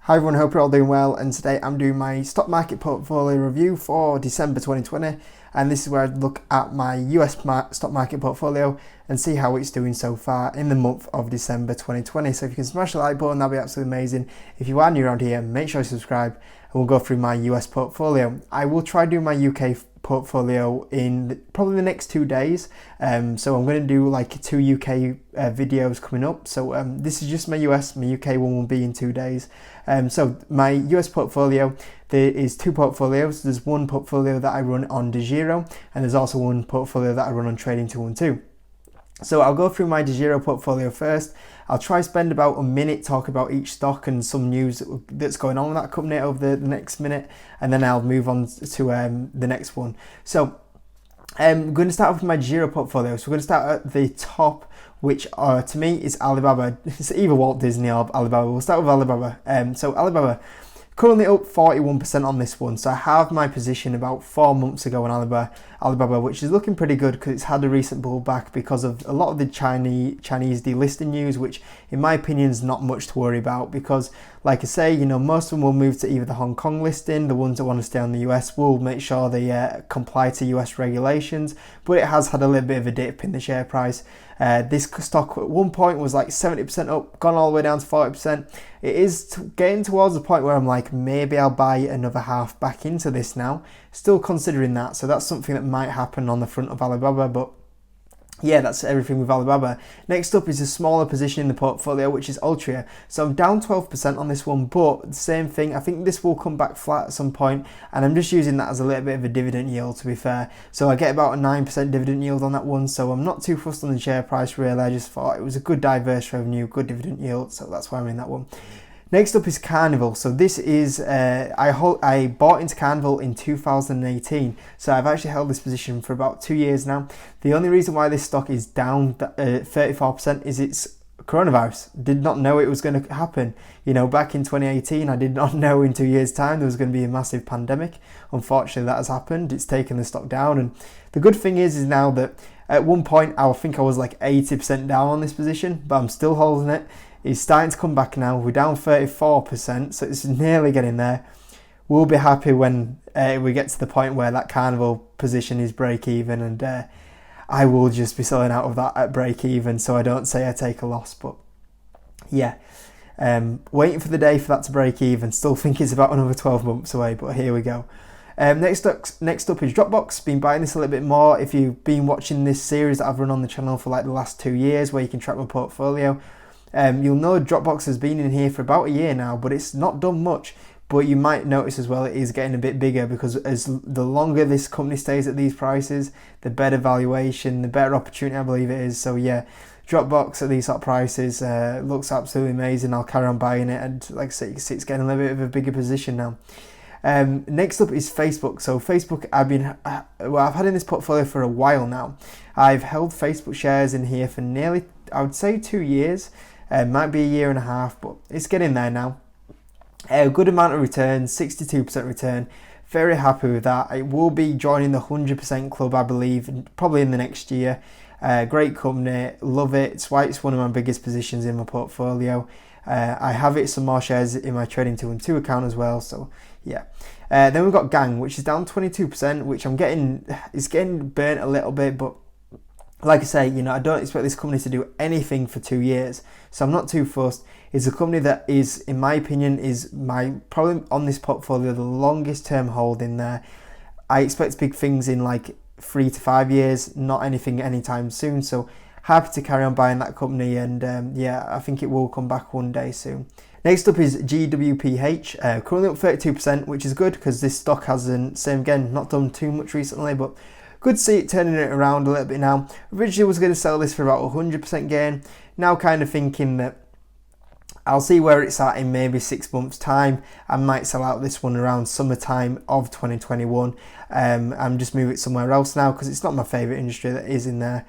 Hi everyone, hope you're all doing well, and today I'm doing my stock market portfolio review for December 2020, and this is where I look at my US stock market portfolio and see how it's doing so far in the month of December 2020. So if you can smash the like button, that'd be absolutely amazing. If you are new around here, make sure you subscribe and we'll go through my US portfolio. I will try doing my UK portfolio in probably the next 2 days, so I'm going to do like 2 UK videos coming up. So this is just my US, my UK one will be in 2 days. So my US portfolio, there is 2 portfolios. There's one portfolio that I run on DeGiro, and there's also one portfolio that I run on Trading 212. So I'll go through my DeGiro portfolio first. I'll try spend about a minute talk about each stock and some news that's going on with that company over the next minute, and then I'll move on to the next one. So I'm going to start off with my DeGiro portfolio. So we're going to start at the top, which to me is Alibaba. It's either Walt Disney or Alibaba. We'll start with Alibaba. So Alibaba, currently up 41% on this one. So I have my position about 4 months ago on Alibaba, which is looking pretty good because it's had a recent pullback because of a lot of the Chinese delisting news, which in my opinion is not much to worry about because, like I say, you know, most of them will move to either the Hong Kong listing. The ones that want to stay on the US will make sure they comply to US regulations, but it has had a little bit of a dip in the share price. This stock at one point was like 70% up, gone all the way down to 40%. It is getting towards the point where I'm like, maybe I'll buy another half back into this now. Still considering that, so that's something that might happen on the front of Alibaba, but yeah, that's everything with Alibaba. Next up is a smaller position in the portfolio, which is Ultria. So I'm down 12% on this one, but the same thing, I think this will come back flat at some point, and I'm just using that as a little bit of a dividend yield, to be fair. So I get about a 9% dividend yield on that one, so I'm not too fussed on the share price really. I just thought it was a good diverse revenue, good dividend yield, so that's why I'm in that one. Next up is Carnival. So this is, I bought into Carnival in 2018. So I've actually held this position for about 2 years now. The only reason why this stock is down 34% is it's coronavirus. Did not know it was going to happen. You know, back in 2018, I did not know in 2 years' time there was going to be a massive pandemic. Unfortunately, that has happened. It's taken the stock down. And the good thing is now that at one point, I think I was like 80% down on this position, but I'm still holding it. It's starting to come back now. We're down 34%, so it's nearly getting there. We'll be happy when we get to the point where that Carnival position is break even, and I will just be selling out of that at break even, so I don't say I take a loss. But yeah, waiting for the day for that to break even. Still think it's about another 12 months away, but here we go. Next up is Dropbox. Been buying this a little bit more. If you've been watching this series that I've run on the channel for like the last 2 years, where you can track my portfolio, you'll know Dropbox has been in here for about a year now, but it's not done much. But you might notice as well it is getting a bit bigger because as the longer this company stays at these prices, the better valuation, the better opportunity I believe it is. So yeah, Dropbox at these sort of prices looks absolutely amazing. I'll carry on buying it, and like I say, you can see it's getting a little bit of a bigger position now. Next up is Facebook. So Facebook, I've had in this portfolio for a while now. I've held Facebook shares in here for nearly, I would say, 2 years. Might be a year and a half, but it's getting there now. A good amount of return, 62% return. Very happy with that. It will be joining the 100% club, I believe, probably in the next year. Great company, love it. It's why it's one of my biggest positions in my portfolio. I have some more shares in my Trading 212 account as well, so yeah. Then we've got Gang, which is down 22%, which it's getting burnt a little bit, but like I say, you know, I don't expect this company to do anything for 2 years, so I'm not too fussed. It's a company that is, in my opinion, is probably on this portfolio the longest term hold in there. I expect big things in like 3 to 5 years, not anything anytime soon. So happy to carry on buying that company, and yeah, I think it will come back one day soon. Next up is Gwph, currently up 32%, which is good because this stock hasn't, same again, not done too much recently, but good to see it turning it around a little bit now. Originally was going to sell this for about 100% gain. Now kind of thinking that I'll see where it's at in maybe 6 months time. I might sell out this one around summertime of 2021 and just move it somewhere else now because it's not my favourite industry that is in there.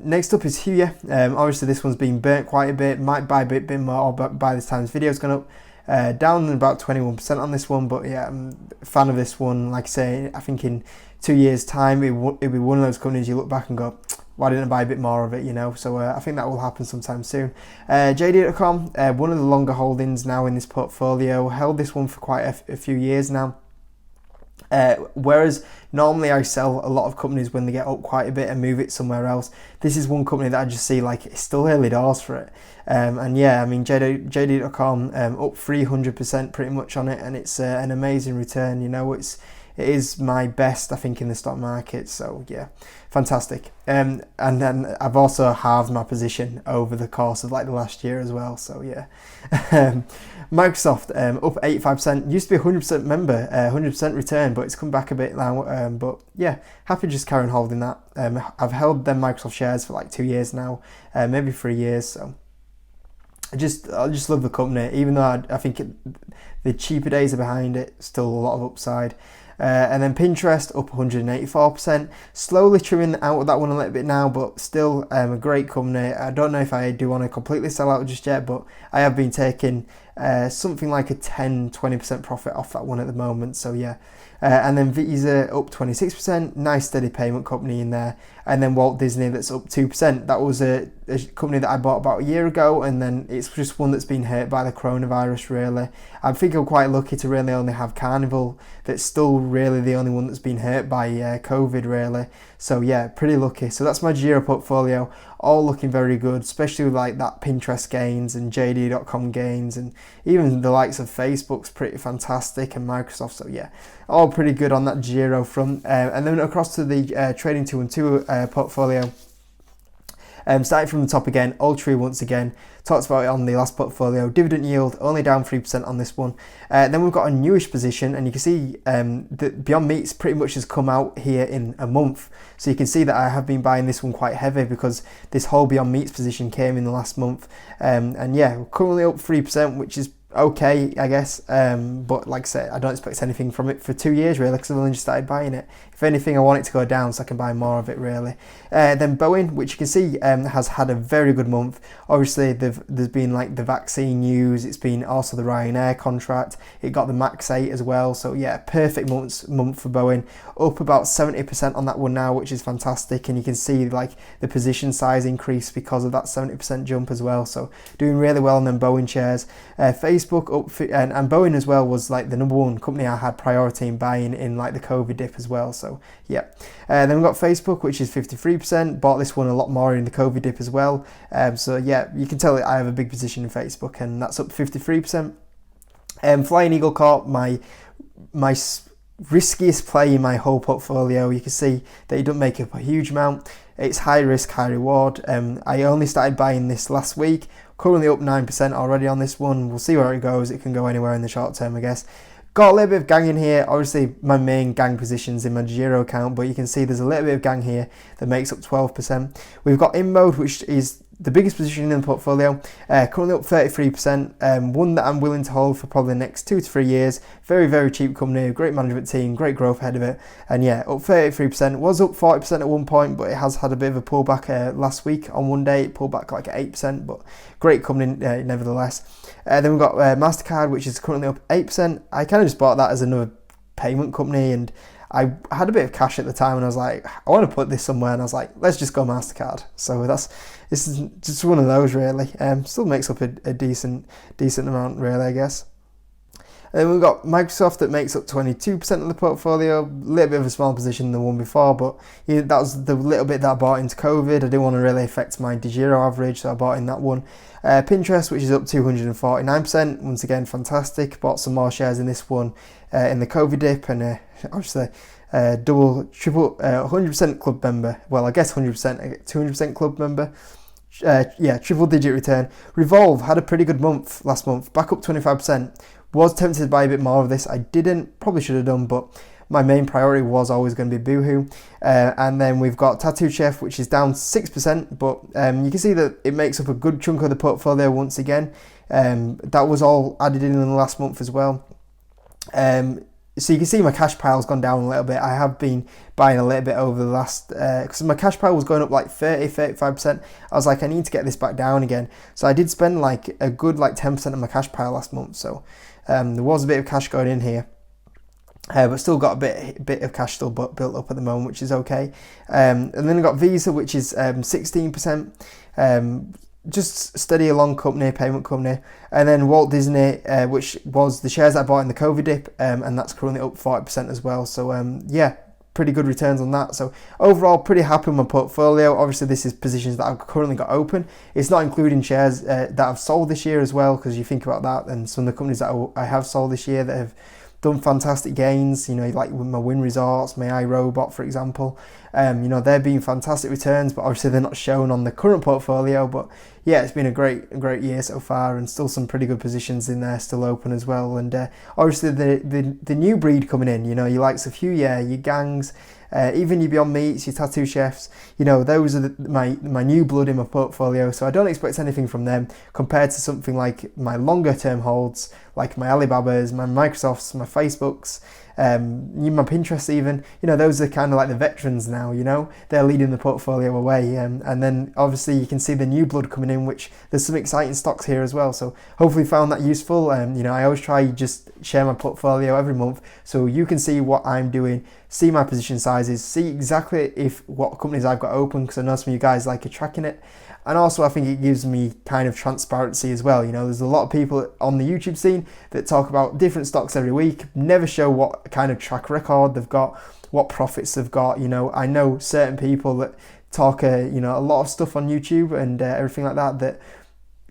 Next up is Huya. Obviously this one's been burnt quite a bit. Might buy a bit more by this time this video's gone up. Down about 21% on this one, but yeah, I'm a fan of this one. Like I say, I think in 2 years time it'll be one of those companies you look back and go, why didn't I buy a bit more of it, you know? So I think that will happen sometime soon. JD.com, one of the longer holdings now in this portfolio. Held this one for quite a few years now. Whereas normally I sell a lot of companies when they get up quite a bit and move it somewhere else. This is one company that I just see like it's still early doors for it. And yeah, I mean JD.com up 300% pretty much on it, and it's an amazing return. You know, it is my best, I think, in the stock market. So yeah, fantastic. And then I've also halved my position over the course of like the last year as well. So yeah. Microsoft up 85%. Used to be 100% member, 100% return, but it's come back a bit now. But yeah, happy just carrying holding that. I've held them Microsoft shares for like 2 years now, maybe 3 years. So I just love the company, even though I think the cheaper days are behind it. Still a lot of upside. And then Pinterest up 184%. Slowly trimming out of that one a little bit now, but still a great company. I don't know if I do want to completely sell out just yet, but I have been taking something like a 10-20% profit off that one at the moment. So yeah. And then Visa up 26%, nice steady payment company in there. And then Walt Disney that's up 2%. That was a company that I bought about a year ago, and then it's just one that's been hurt by the coronavirus really. I think I'm quite lucky to really only have Carnival that's still really the only one that's been hurt by COVID really. So yeah, pretty lucky. So that's my Giro portfolio, all looking very good, especially with like that Pinterest gains and JD.com gains, and even the likes of Facebook's pretty fantastic, and Microsoft. So yeah, all pretty good on that Giro front. And then across to the Trading 212 portfolio. Starting from the top again, Ultria once again, talked about it on the last portfolio. Dividend yield only down 3% on this one. Then we've got a newish position, and you can see that Beyond Meat's pretty much has come out here in a month. So you can see that I have been buying this one quite heavy because this whole Beyond Meat's position came in the last month. And yeah, we're currently up 3%, which is okay, I guess, but like I said, I don't expect anything from it for 2 years really, because I've only just started buying it. If anything, I want it to go down so I can buy more of it really. Then Boeing, which you can see has had a very good month. Obviously there's been like the vaccine news, it's been also the Ryanair contract, it got the Max 8 as well. So yeah, perfect month for Boeing, up about 70% on that one now, which is fantastic. And you can see like the position size increase because of that 70% jump as well. So doing really well on them Boeing shares. Facebook up, and Boeing as well was like the number one company I had priority in buying in like the COVID dip as well. So yeah, then we've got Facebook, which is 53%. Bought this one a lot more in the COVID dip as well. So yeah, you can tell I have a big position in Facebook, and that's up 53%. Flying Eagle Corp, my riskiest play in my whole portfolio. You can see that it doesn't make up a huge amount. It's high risk, high reward. I only started buying this last week. Currently up 9% already on this one. We'll see where it goes. It can go anywhere in the short term, I guess. Got a little bit of gang in here. Obviously, my main gang position's in my Giro account, but you can see there's a little bit of gang here that makes up 12%. We've got InMode, which is the biggest position in the portfolio, currently up 33%, one that I'm willing to hold for probably the next 2 to 3 years. Very, very cheap company, great management team, great growth ahead of it, and yeah, up 33%. Was up 40% at one point, but it has had a bit of a pullback last week. On one day it pulled back like 8%, but great company nevertheless. Then we've got Mastercard, which is currently up 8%. I kind of just bought that as another payment company, and I had a bit of cash at the time, and I was like, I want to put this somewhere, and I was like, let's just go Mastercard. So this is just one of those really. Still makes up a decent amount really, I guess. And then we've got Microsoft that makes up 22% of the portfolio. A little bit of a small position than the one before, but that was the little bit that I bought into COVID. I didn't want to really affect my DeGiro average, so I bought in that one. Pinterest, which is up 249%. Once again, fantastic. Bought some more shares in this one in the COVID dip, and obviously triple 100% club member. Well, I guess 100%, 200% club member. Yeah, triple digit return. Revolve had a pretty good month last month, back up 25%. Was tempted to buy a bit more of this. I didn't, probably should have done, but my main priority was always going to be Boohoo. And then we've got Tattoo Chef, which is down 6%, but you can see that it makes up a good chunk of the portfolio once again. That was all added in the last month as well. So you can see my cash pile's gone down a little bit. I have been buying a little bit over the last, because my cash pile was going up like 35%. I was like, I need to get this back down again. So I did spend like a good like 10% of my cash pile last month. So there was a bit of cash going in here. But still got a bit of cash still built up at the moment, which is okay. And then I got Visa, which is 16%. Just steady along company, payment company. And then Walt Disney, which was the shares I bought in the COVID dip, and that's currently up 40% as well. So yeah, pretty good returns on that. So overall, pretty happy with my portfolio. Obviously, this is positions that I've currently got open. It's not including shares that I've sold this year as well, because you think about that, and some of the companies that I have sold this year that have done fantastic gains, you know, like with my Win Resorts, my iRobot, for example. You know, they're being fantastic returns, but obviously they're not shown on the current portfolio. But yeah, it's been a great year so far, and still some pretty good positions in there still open as well. And obviously the new breed coming in, you know, your likes of Huya, your Gangs, even your Beyond Meats, your Tattoo Chefs, you know, those are my new blood in my portfolio. So I don't expect anything from them compared to something like my longer term holds, like my Alibabas, my Microsofts, my Facebooks, my Pinterest even. You know, those are kind of like the veterans now, you know, they're leading the portfolio away. And then obviously you can see the new blood coming in, which there's some exciting stocks here as well. So hopefully found that useful. You know, I always try just share my portfolio every month so you can see what I'm doing, see my position sizes, see exactly what companies I've got open, because I know some of you guys like tracking it. And also I think it gives me kind of transparency as well. You know, there's a lot of people on the YouTube scene that talk about different stocks every week, never show what kind of track record they've got, what profits they've got. You know, I know certain people that talk you know, a lot of stuff on YouTube and everything like that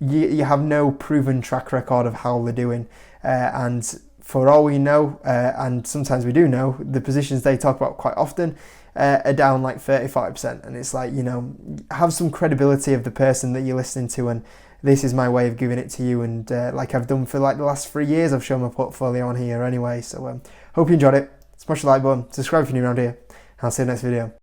you have no proven track record of how they're doing. And for all we know, and sometimes we do know, the positions they talk about quite often are down like 30-40%. And it's like, you know, have some credibility of the person that you're listening to. And this is my way of giving it to you. And like I've done for like the last 3 years, I've shown my portfolio on here anyway. So hope you enjoyed it. Smash the like button, subscribe if you're new around here. I'll see you next video.